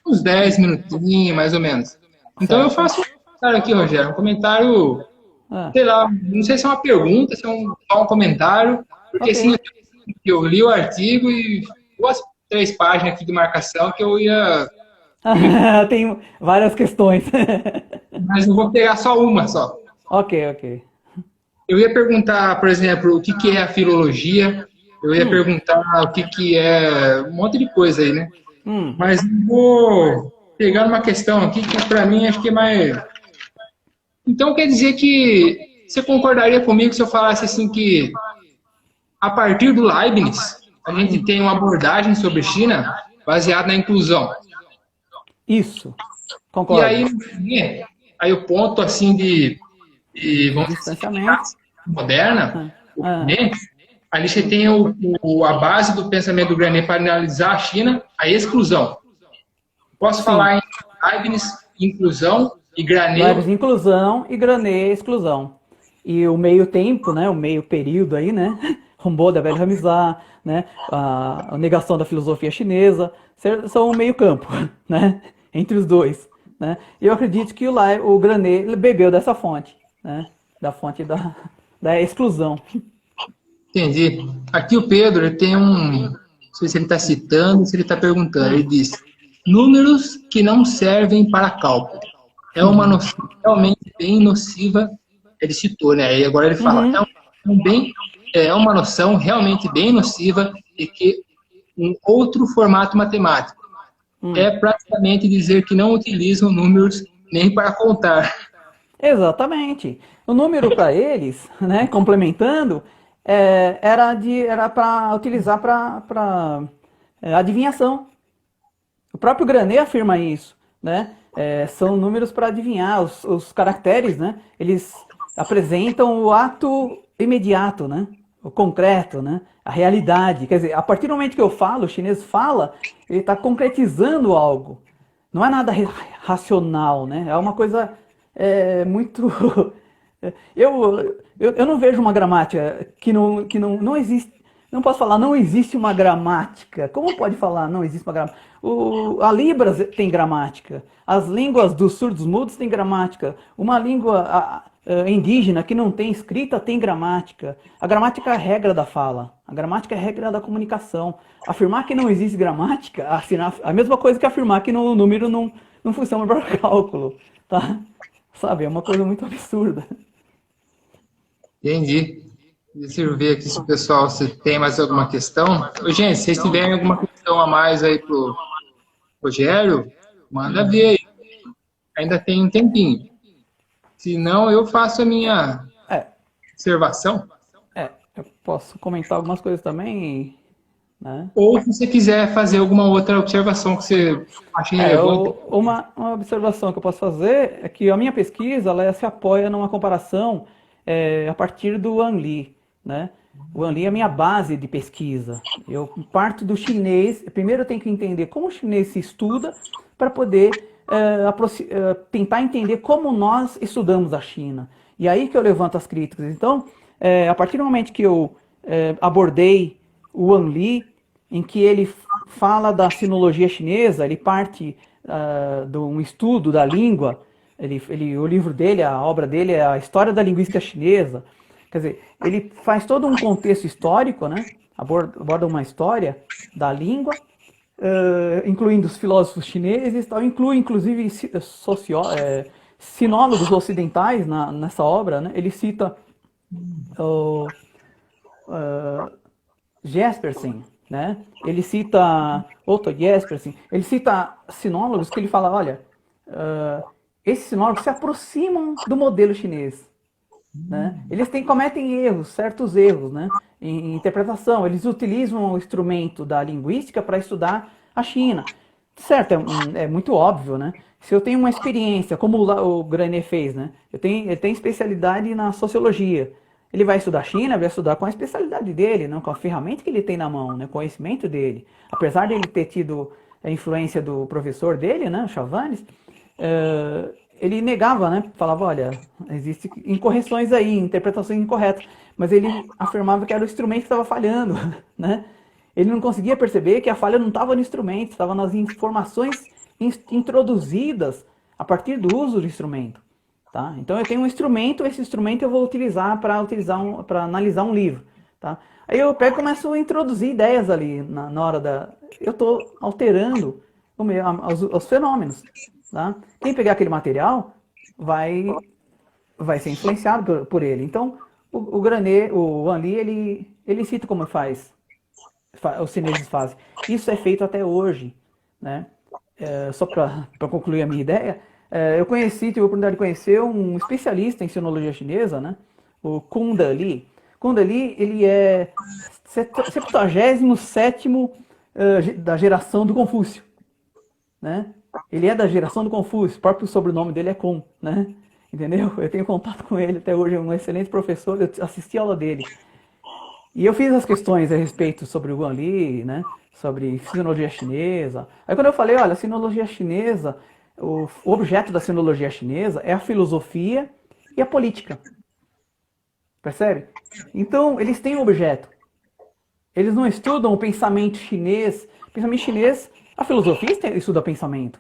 S1: uns 10 minutinhos, mais ou menos. Então eu faço um comentário aqui, Rogério, um comentário, sei lá, não sei se é uma pergunta, se é só um comentário, porque assim, eu li o artigo e 2, 3 páginas aqui de marcação que eu ia...
S2: Tem várias questões.
S1: Mas eu vou pegar só uma só.
S2: Ok.
S1: Eu ia perguntar, por exemplo, o que é a filologia, eu ia perguntar o que é um monte de coisa aí, né? Mas eu vou pegar uma questão aqui que para mim acho que é mais... Então quer dizer que você concordaria comigo se eu falasse assim que a partir do Leibniz a gente tem uma abordagem sobre China baseada na inclusão?
S2: Isso, concordo.
S1: E aí o ponto assim de vamos dizer, moderna, ali você tem a base do pensamento do Granet para analisar a China, a exclusão. Posso falar em Leibniz, inclusão, e Granet...
S2: Leibniz, inclusão, e Granet, exclusão. E o meio tempo, né, o meio período aí, né, Humboldt, Abel Hamizat, né, a negação da filosofia chinesa, são o meio campo, né, entre os dois. Né? E eu acredito que o Granet bebeu dessa fonte, né, da fonte da exclusão.
S1: Entendi. Aqui o Pedro ele tem não sei se ele está citando, se ele está perguntando. Ele diz: números que não servem para cálculo. É uma noção realmente bem nociva. Ele citou, né? E agora ele fala: é uma noção realmente bem nociva e que um outro formato matemático. é praticamente dizer que não utilizam números nem para contar.
S2: Exatamente. O número para eles, né, complementando, era para utilizar para adivinhação. O próprio Granet afirma isso, né? São números para adivinhar. Os caracteres, né? Eles apresentam o ato imediato, né? O concreto, né? A realidade. Quer dizer, a partir do momento que eu falo, o chinês fala, ele está concretizando algo. Não é nada racional, né? É uma coisa muito. Eu não vejo uma gramática que não existe. Não posso falar, não existe uma gramática. Como pode falar, não existe uma gramática? A Libras tem gramática. As línguas dos surdos mudos têm gramática. Uma língua indígena que não tem escrita tem gramática. A gramática é a regra da fala. A gramática é a regra da comunicação. Afirmar que não existe gramática, a mesma coisa que afirmar que no número não funciona para cálculo. Tá? Sabe, é uma coisa muito absurda.
S1: Entendi. Deixa eu ver aqui se o pessoal se tem mais alguma questão. Ô, gente, se vocês tiverem alguma questão a mais aí pro Rogério, manda ver aí. Ainda tem um tempinho. Se não, eu faço a minha
S2: É,
S1: observação.
S2: eu posso comentar algumas coisas também, né?
S1: Ou se você quiser fazer alguma outra observação que você acha relevante.
S2: Uma observação que eu posso fazer é que a minha pesquisa ela se apoia numa comparação a partir do Wanli, né? O Wanli é a minha base de pesquisa. Eu parto do chinês. Primeiro eu tenho que entender como o chinês se estuda para poder tentar entender como nós estudamos a China. E aí que eu levanto as críticas. Então, a partir do momento que eu abordei o Wanli, em que ele fala da sinologia chinesa, ele parte de um estudo da língua, o livro dele, a obra dele é a História da Linguística Chinesa. Quer dizer, ele faz todo um contexto histórico, né? Aborda uma história da língua, incluindo os filósofos chineses, inclui inclusive sinólogos ocidentais nessa obra, né? Ele cita o Jespersen, né? Ele cita Otto Jespersen, ele cita sinólogos que ele fala, olha, esses sinólogos se aproximam do modelo chinês, né? Eles cometem erros, certos erros, né? Em interpretação, eles utilizam o instrumento da linguística para estudar a China. Certo, é muito óbvio, né? Se eu tenho uma experiência, como o Granet fez, né? Ele tem especialidade na sociologia. Ele vai estudar a China, vai estudar com a especialidade dele, não com a ferramenta que ele tem na mão, né? O conhecimento dele. Apesar de ele ter tido a influência do professor dele, né? Chavanes, ele negava, né? Falava, olha, existem incorreções aí, interpretações incorretas. Mas ele afirmava que era o instrumento que estava falhando, né? Ele não conseguia perceber que a falha não estava no instrumento, estava nas informações introduzidas a partir do uso do instrumento. Tá? Então eu tenho um instrumento, esse instrumento eu vou utilizar para analisar um livro. Tá? Aí eu pego e começo a introduzir ideias ali na hora da... Eu estou alterando os fenômenos. Tá? Quem pegar aquele material vai ser influenciado por ele. Então o Granet, o Wanli, ele cita como os chineses fazem. Isso é feito até hoje. Né? Só para concluir a minha ideia, eu tive a oportunidade de conhecer um especialista em sinologia chinesa, né? O Kunda Li. Kunda Li, ele é 77º da geração do Confúcio. Né? Ele é da geração do Confúcio, o próprio sobrenome dele é Kun. Né? Entendeu? Eu tenho contato com ele até hoje, é um excelente professor, eu assisti a aula dele. E eu fiz as questões a respeito sobre o Wanli, né? Sobre sinologia chinesa. Aí quando eu falei, olha, a sinologia chinesa, o objeto da sinologia chinesa é a filosofia e a política. Percebe? Então, eles têm um objeto. Eles não estudam o pensamento chinês. O pensamento chinês, a filosofia estuda pensamento.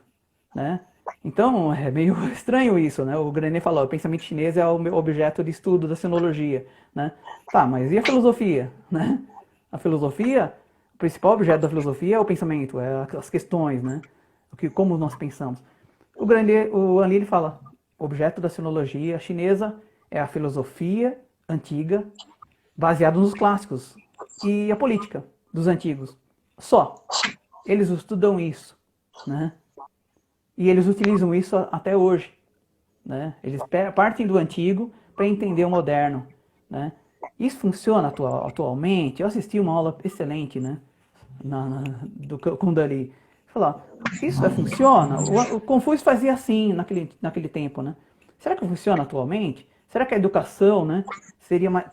S2: Né? Então, é meio estranho isso, né? O Granet falou, o pensamento chinês é o meu objeto de estudo da sinologia. Né? Tá, mas e a filosofia? Né? A filosofia, o principal objeto da filosofia é o pensamento, as questões, né? Como nós pensamos. O Wanli ele fala, o objeto da sinologia chinesa é a filosofia antiga, baseada nos clássicos, e a política dos antigos. Só. Eles estudam isso. né? E eles utilizam isso até hoje, né? Eles partem do antigo para entender o moderno, né? Isso funciona atualmente. Eu assisti uma aula excelente, né? Do Kundalini. Falar, isso funciona? O Confúcio fazia assim naquele tempo, né? Será que funciona atualmente? Será que a educação, né,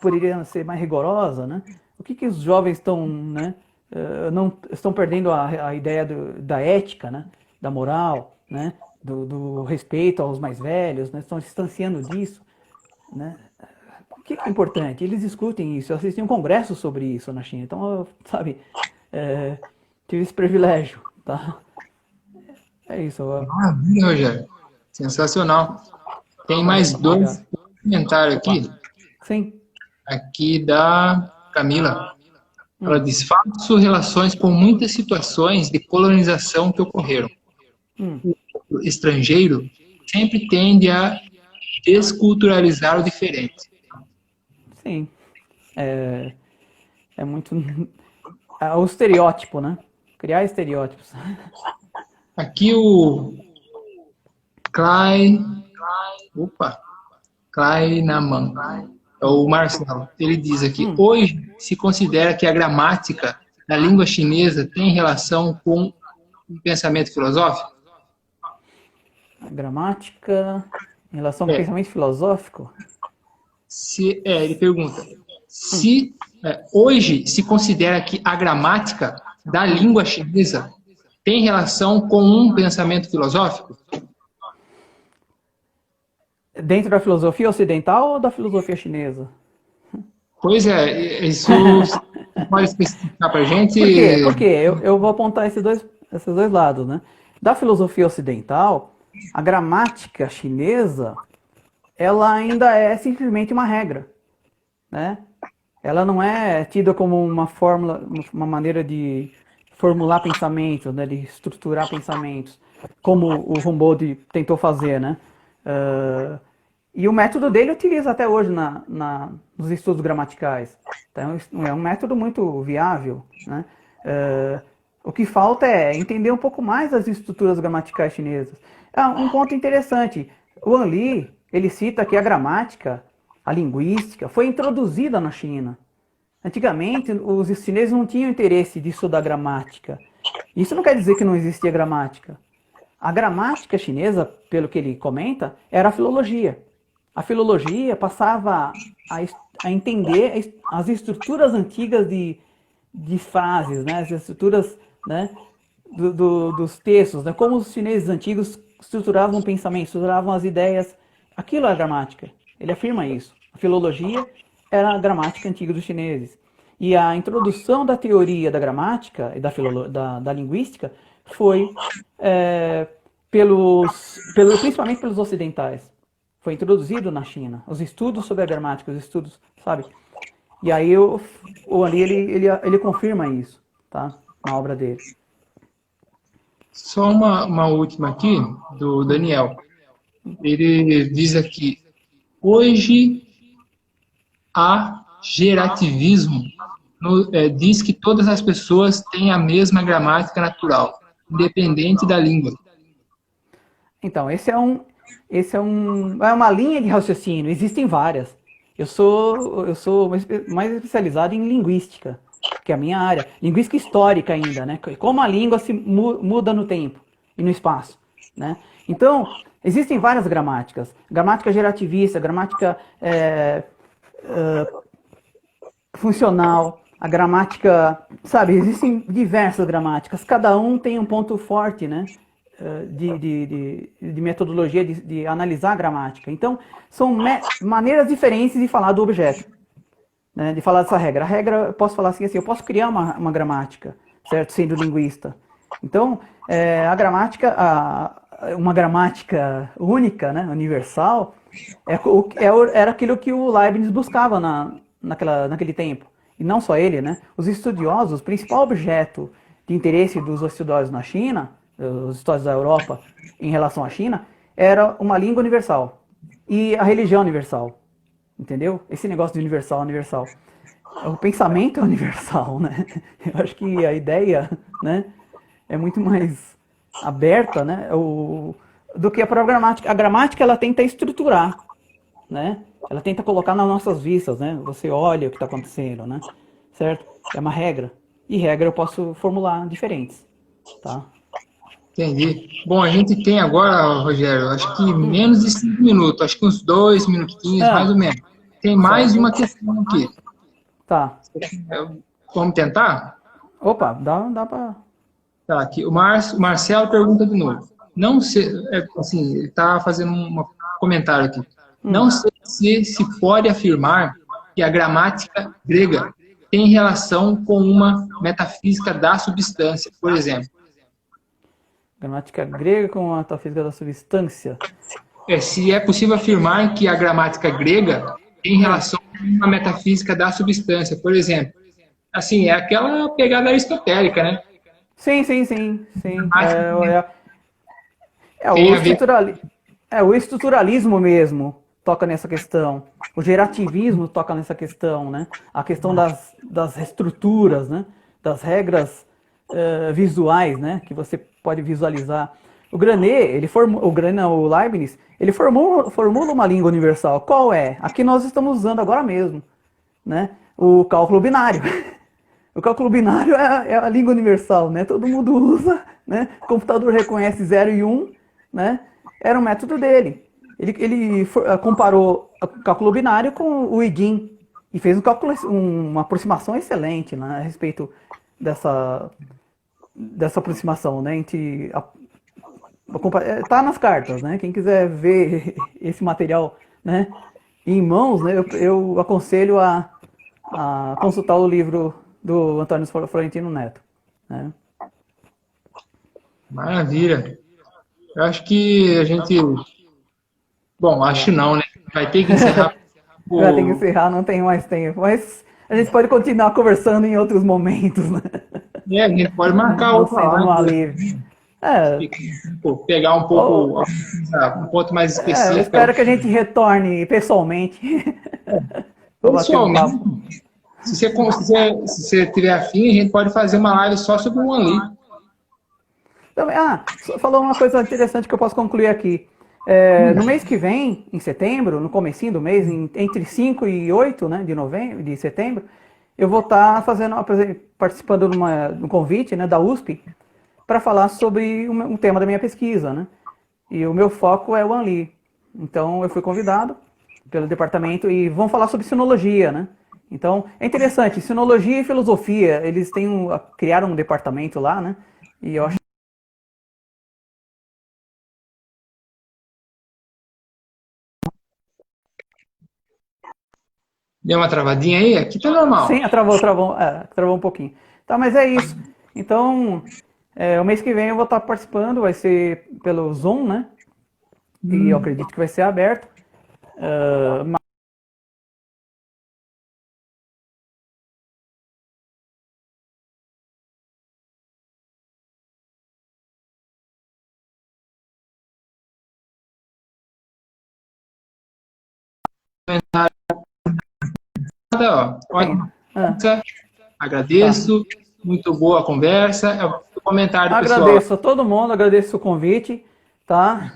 S2: poderia ser mais rigorosa, né? O que os jovens estão, né, não estão perdendo a ideia da ética, né, da moral, né, do respeito aos mais velhos, né? Estão distanciando disso, né? O que é importante? Eles discutem isso. Eu assisti um congresso sobre isso na China. Então, sabe, é, tive esse privilégio, tá? É isso.
S1: Maravilha, Rogério. Sensacional. Tem mais
S2: Obrigado.
S1: dois comentários
S2: Opa.
S1: aqui.
S2: Sim.
S1: Aqui da Camila. Ela
S2: Hum,
S1: diz: faço relações com muitas situações de colonização que ocorreram.
S2: hum,
S1: O estrangeiro sempre tende a desculturalizar o diferente.
S2: sim. É, é muito. É o estereótipo, né? Criar estereótipos.
S1: Aqui o Klein, opa, Kleinaman, é o Marcelo, ele diz aqui:
S2: Hum,
S1: hoje se considera que a gramática da língua chinesa tem relação com o pensamento filosófico?
S2: a gramática em relação ao
S1: É,
S2: pensamento filosófico.
S1: ele pergunta:
S2: Hum,
S1: se hoje se considera que a gramática da língua chinesa tem relação com um pensamento filosófico?
S2: dentro da filosofia ocidental ou da filosofia chinesa?
S1: Pois é, isso pode especificar para a gente?
S2: Por quê? Porque eu vou apontar esses dois lados, né? Da filosofia ocidental, a gramática chinesa, ela ainda é simplesmente uma regra, né? Ela não é tida como uma fórmula, uma maneira de formular pensamentos, né? De estruturar pensamentos, como o Humboldt tentou fazer, né? Uh, e o método dele utiliza até hoje nos estudos gramaticais. Então, é um método muito viável, né? O que falta é entender um pouco mais as estruturas gramaticais chinesas. Um ponto interessante, o An Li, ele cita que a gramática, a linguística, foi introduzida na China. Antigamente, os chineses não tinham interesse de estudar gramática. Isso não quer dizer que não existia gramática. A gramática chinesa, pelo que ele comenta, era a filologia. A filologia passava a entender as estruturas antigas de frases, né? As estruturas, né? Dos textos, né? Como os chineses antigos estruturavam o pensamento, estruturavam as ideias. Aquilo é a gramática. Ele afirma isso. A filologia era a gramática antiga dos chineses. E a introdução da teoria da gramática e da linguística foi principalmente pelos ocidentais. Foi introduzido na China. Os estudos sobre a gramática, os estudos, sabe? E aí o Ali ele confirma isso, tá? Na obra dele.
S1: Só uma última aqui, do Daniel. Ele diz aqui: hoje há gerativismo, diz que todas as pessoas têm a mesma gramática natural, independente da língua.
S2: Então, é uma linha de raciocínio. Existem várias. Eu sou mais especializado em linguística, que é a minha área. Linguística histórica ainda, né? Como a língua se muda no tempo e no espaço, né? Então, existem várias gramáticas. Gramática gerativista, gramática funcional, a gramática, sabe, existem diversas gramáticas, cada um tem um ponto forte, né, de metodologia de analisar a gramática. Então, são maneiras diferentes de falar do objeto, né, de falar dessa regra. A regra, eu posso falar assim, eu posso criar uma gramática, certo, sendo linguista. Então, a gramática, uma gramática única, né, universal, era aquilo que o Leibniz buscava naquele tempo. E não só ele, né? Os estudiosos, o principal objeto de interesse dos estudiosos na China, os estudiosos da Europa em relação à China, era uma língua universal e a religião universal. Entendeu? Esse negócio de universal. O pensamento é universal, né? Eu acho que a ideia, né, é muito mais aberta, né, do que a gramática. A gramática, ela tenta estruturar, né? Ela tenta colocar nas nossas vistas, né? Você olha o que está acontecendo, né? Certo? É uma regra. E regra eu posso formular diferentes, tá?
S1: Entendi. Bom, a gente tem agora, Rogério, acho que menos de 5 minutos, acho que uns 2 minutinhos, mais ou
S2: Ah,
S1: menos. Tem mais
S2: certo.
S1: uma questão aqui.
S2: Tá.
S1: Vamos tentar?
S2: Opa, dá pra...
S1: Tá, aqui. O Marcelo pergunta de novo. Não sei, assim, ele está fazendo um comentário aqui. Não sei se pode afirmar que a gramática grega tem relação com uma metafísica da substância, por exemplo.
S2: Gramática grega com a metafísica da substância.
S1: Se é possível afirmar que a gramática grega tem relação com uma metafísica da substância, por exemplo. Assim, é aquela pegada aristotélica, né?
S2: Sim.
S1: Tem a ver.
S2: O estruturalismo mesmo toca nessa questão. O gerativismo toca nessa questão, né? A questão das estruturas, né? Das regras visuais, né? Que você pode visualizar. O Granet, o Leibniz, ele formula uma língua universal. Qual é? A que nós estamos usando agora mesmo, né? O cálculo binário. O cálculo binário é a língua universal, né? Todo mundo usa, né? O computador reconhece 0 e 1, né? Era um método dele. Ele comparou o cálculo binário com o Huygens e fez uma aproximação excelente, né, a respeito dessa aproximação, né? Tá nas cartas, né? Quem quiser ver esse material, né, em mãos, né, eu aconselho a consultar o livro do Antônio Florentino Neto, né?
S1: Maravilha. Eu acho que a gente. Bom, acho não, né? Vai ter que encerrar.
S2: Já tem que encerrar, não tem mais tempo. Mas a gente pode continuar conversando em outros momentos, né?
S1: A gente pode marcar
S2: Não
S1: outra
S2: sendo um
S1: live.
S2: alívio. É,
S1: Pegar um pouco, um ponto mais
S2: eu
S1: específico.
S2: espero que a gente retorne pessoalmente. Pra bater um papo.
S1: Pessoalmente, se você tiver afim, a gente pode fazer uma live só sobre o OneLi.
S2: Também, falou uma coisa interessante que eu posso concluir aqui. No mês que vem, em setembro, no comecinho do mês, entre 5 e 8, né, de setembro, eu vou estar participando de um convite, né, da USP para falar sobre um tema da minha pesquisa, né? E o meu foco é o OneLi. Então eu fui convidado pelo departamento e vão falar sobre sinologia, né? Então é interessante, sinologia e filosofia, eles criaram um departamento lá, né? E eu acho
S1: Deu uma travadinha aí? Aqui tá normal.
S2: sim, travou um pouquinho. Tá, mas é isso. Então, o mês que vem eu vou estar participando, vai ser pelo Zoom, né? E eu acredito que vai ser aberto. Mas
S1: Ó,
S2: tem.
S1: ótima conversa, agradeço, muito boa a conversa. O comentário, pessoal.
S2: Agradeço a todo mundo, agradeço o convite, tá?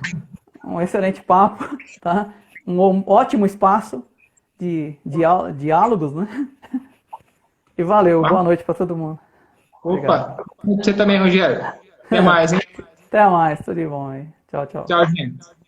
S2: Um excelente papo, tá? Um ótimo espaço de diálogos, né? E valeu, boa noite para todo mundo.
S1: Opa, você também, Rogério. Até mais, hein?
S2: Até mais, tudo de bom aí. Tchau, tchau.
S1: Tchau, gente.